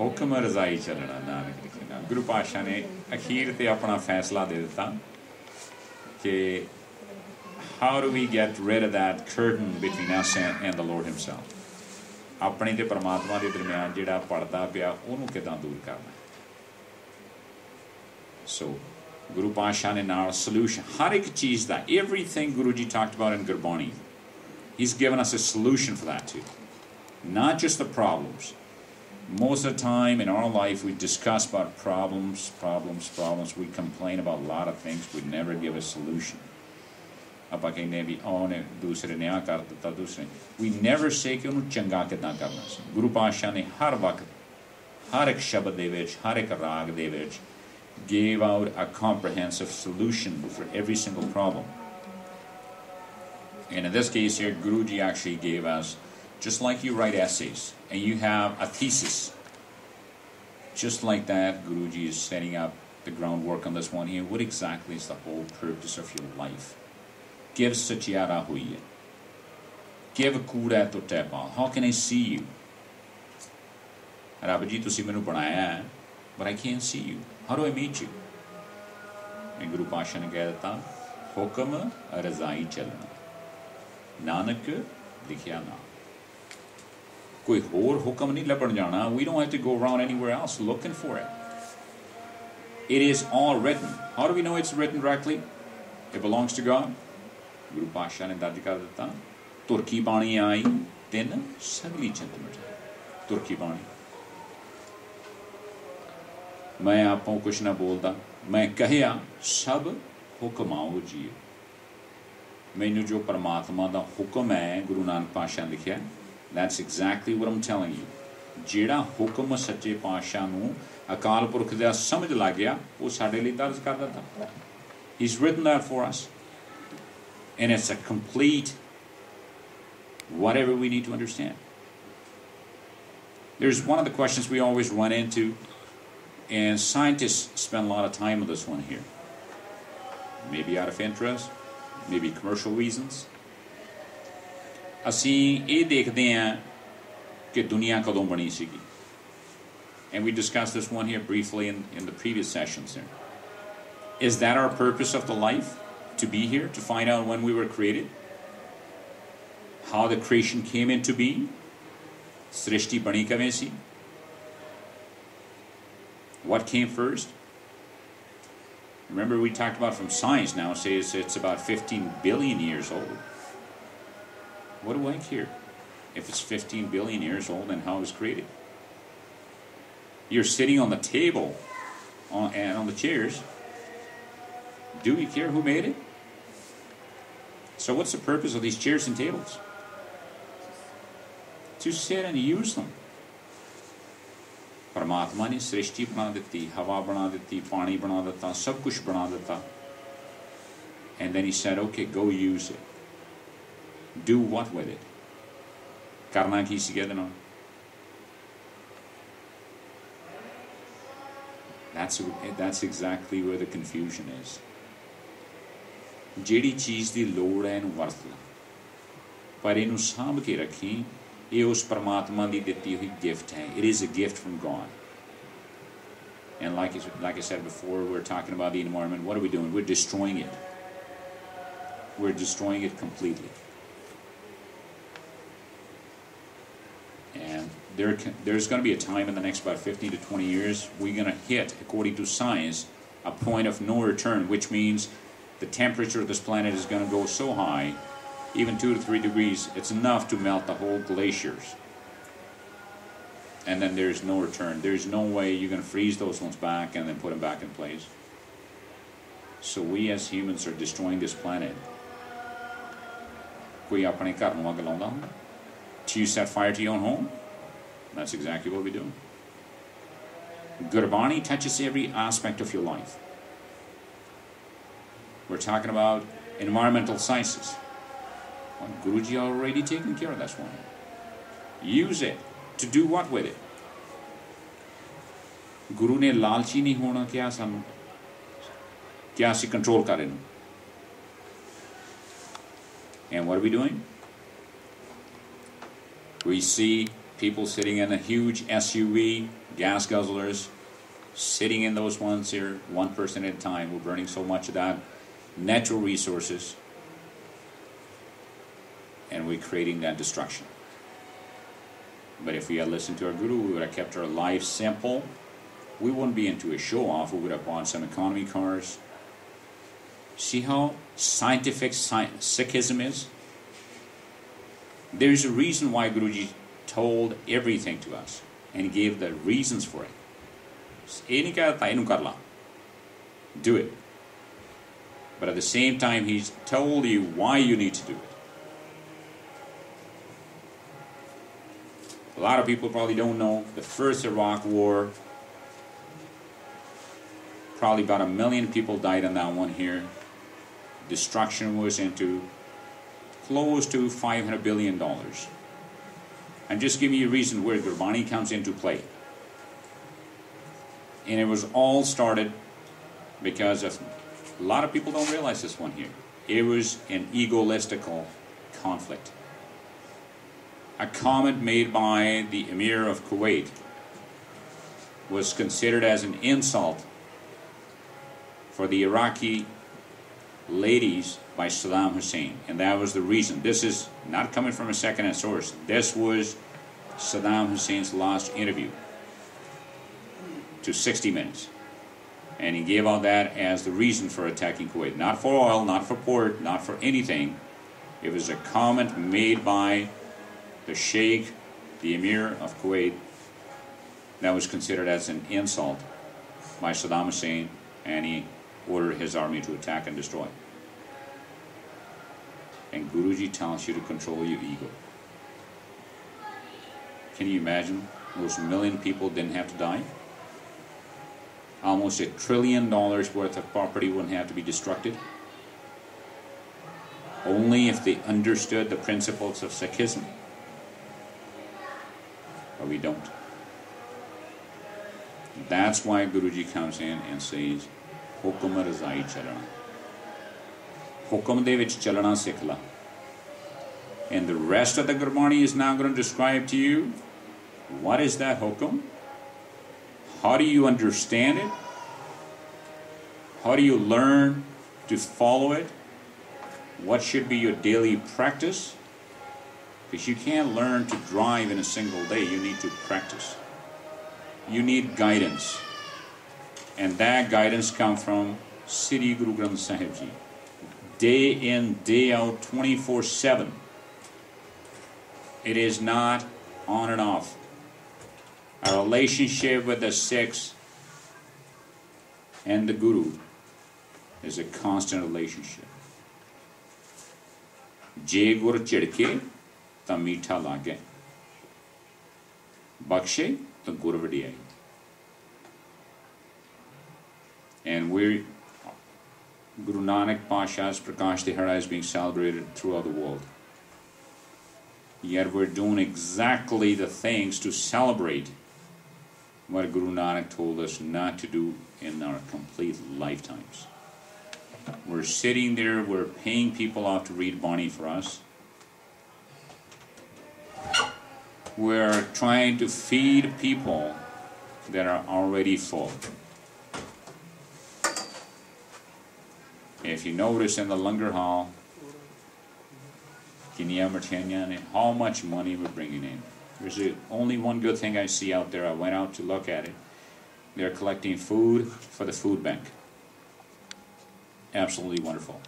हुक्म रजाई चलना नानक लिखना। गुरु पातशाह ने अखीर ते अपना फैसला दे दिता कि how do we get rid of that curtain between us and the Lord himself, अपने ते परमात्मा के दरम्यान जिहड़ा पर्दा पिया उहनूं किदां दूर करना। So Guru Pasha ne naal solution har ek cheez da, everything Guruji talked about in Gurbani, he's given us a solution for that too, not just the problems. Most of the time in our life we discuss about problems, we complain about a lot of things, we never give a solution. ਆਪਾਂ ਕਹਿੰਦੇ ਵੀ ਉਹਨੇ ਦੂਸਰੇ ਨੇ ਆ ਕਰ ਦਿੱਤਾ, ਦੂਸਰੇ, we never say ਕਿ ਉਹਨੂੰ ਚੰਗਾ ਕਿੱਦਾਂ ਕਰਨਾ ਸੀ। ਗੁਰੂ ਪਾਤਸ਼ਾਹ ਨੇ ਹਰ ਵਕਤ ਹਰ ਇੱਕ ਸ਼ਬਦ ਦੇ ਵਿੱਚ ਹਰ ਇੱਕ ਰਾਗ ਦੇ ਵਿੱਚ gave out a comprehensive solution for every single problem. And in this case here, Guruji actually gave us, just like you write essays and you have a thesis, just like that, Guruji is setting up the groundwork on this one here. What exactly is the whole purpose of your life? Give satyara huiye. Give kura to tepal. How can I see you? Rabbi tusi mainu banaya hai, but I can't see you. How do I meet you? And Guru Pasha ne keh dita, hukam razai chalna, nanak likhya na. Koi hor hukam nahi labban jana. We don't have to go around anywhere else looking for it. It is all written. How do we know it's written directly? It belongs to God. Guru Pasha ne darj kar dita, turki pani aayi tin sagli centimeter. Turki pani. मैं आपको कुछ ना बोलता, मैं कहया सब हुक्म आओ जी। मैनू जो परमात्मा दा हुक्म है गुरु नानक पातशाह ने लिखिया, that's exactly what I'm telling you. जेड़ा हुक्म सच्चे पातशाह नू अकाल पुरख दा समझ लग गया वो साडे लई दर्ज कर दिता। He's written that for us, and it's a complete whatever we need to understand. There's one of the questions we always run into, and scientists spend a lot of time on this one here. Maybe out of interest, maybe commercial reasons. ਅਸੀਂ ਇਹ ਦੇਖਦੇ ਹਾਂ ਕਿ ਦੁਨੀਆ ਕਦੋਂ ਬਣੀ ਸੀਗੀ. And we discussed this one here briefly in the previous sessions there. Is that our purpose of the life? To be here, to find out when we were created? How the creation came into being? Srishti bani kave si? What came first? Remember, we talked about from science now, says it's about 15 billion years old. What do I care if it's 15 billion years old and how it was created? You're sitting on the table and on the chairs. Do we care who made it? So what's the purpose of these chairs and tables? To sit and use them. परमात्मा ने सृष्टि बना दी, हवा बना दी, पानी बना दिता, सब कुछ बना दिता. And then he said, okay, go use it. Do what with it? करना की सी कहते ना. That's exactly where the confusion is. ਜਿਹੜੀ चीज़ ਦੀ ਲੋੜ है ਇਹਨੂੰ ਵਰਤ ਲਾ, पर ਇਹਨੂੰ ਸਾਂਭ ਕੇ ਰੱਖੀ. ये उस परमात्मा की दी हुई गिफ्ट है. It is a gift from God. And like I said before, we're talking about the environment. What are we doing? We're destroying it. We're destroying it completely. And there's going to be a time in the next about 15 to 20 years we're going to hit, according to science, a point of no return, which means the temperature of this planet is going to go so high, even 2 to 3 degrees, it's enough to melt the whole glaciers. And then there's no return. There's no way you're going to freeze those ones back and then put them back in place. So we as humans are destroying this planet. कोई अपने घर नूं अग लाउंदा हुंदा? Do you set fire to your own home? That's exactly what we do. Gurbani touches every aspect of your life. We're talking about environmental sciences. Well, Guruji already taken care of this one. Use it. To do what with it? Guru ne lalchi nahi hona kya sanu? Kya si control kare nu? And what are we doing? We see people sitting in a huge SUV, gas guzzlers, sitting in those ones here, one person at a time. We're burning so much of that natural resources, and we're creating that destruction. But if we had listened to our guru, we would have kept our life simple. We wouldn't be into a show-off. We would have bought some economy cars. See how scientific Sikhism is? There's a reason why Guruji told everything to us and gave the reasons for it. Do it. But at the same time, he's told you why you need to do it. A lot of people probably don't know the first Iraq War, probably about 1 million people died on that one here. Destruction was into close to $500 billion. I'm just giving you a reason where Gurbani comes into play. And it was all started because of, a lot of people don't realize this one here. It was an egoistical conflict. A comment made by the Emir of Kuwait was considered as an insult for the Iraqi ladies by Saddam Hussein, and that was the reason. This is not coming from a second-hand source. This was Saddam Hussein's last interview to 60 Minutes, and he gave out that as the reason for attacking Kuwait. Not for oil, not for port, not for anything. It was a comment made by the Sheikh, the Emir of Kuwait, that was considered as an insult by Saddam Hussein, and he ordered his army to attack and destroy. And Guruji tells you to control your ego. Can you imagine? Those 1 million people didn't have to die. Almost $1 trillion worth of property wouldn't have to be destructed. Only if they understood the principles of Sikhism. But we don't. That's why Guruji comes in and says, Hukum razai chalana. Hukum de vich chalana sikhla. And the rest of the Gurbani is now going to describe to you, what is that hukum? How do you understand it? How do you learn to follow it? What should be your daily practice? Because you can't learn to drive in a single day. You need to practice. You need guidance. And that guidance comes from Sri Guru Granth Sahib Ji. Day in, day out, 24/7. It is not on and off. Our relationship with the Sikhs and the Guru is a constant relationship. Je gur chidke ta meetha lage. Bakshe ta gur vadiyai. And we're, Guru Nanak Pasha's Prakash Dihara is being celebrated throughout the world. Yet we're doing exactly the things to celebrate what Guru Nanak told us not to do in our complete lifetimes. We're sitting there, we're paying people off to read Bani for us. We're trying to feed people that are already full. If you notice in the Langar Hall, how much money we're bringing in. There's only one good thing I see out there. I went out to look at it. They're collecting food for the food bank. Absolutely wonderful.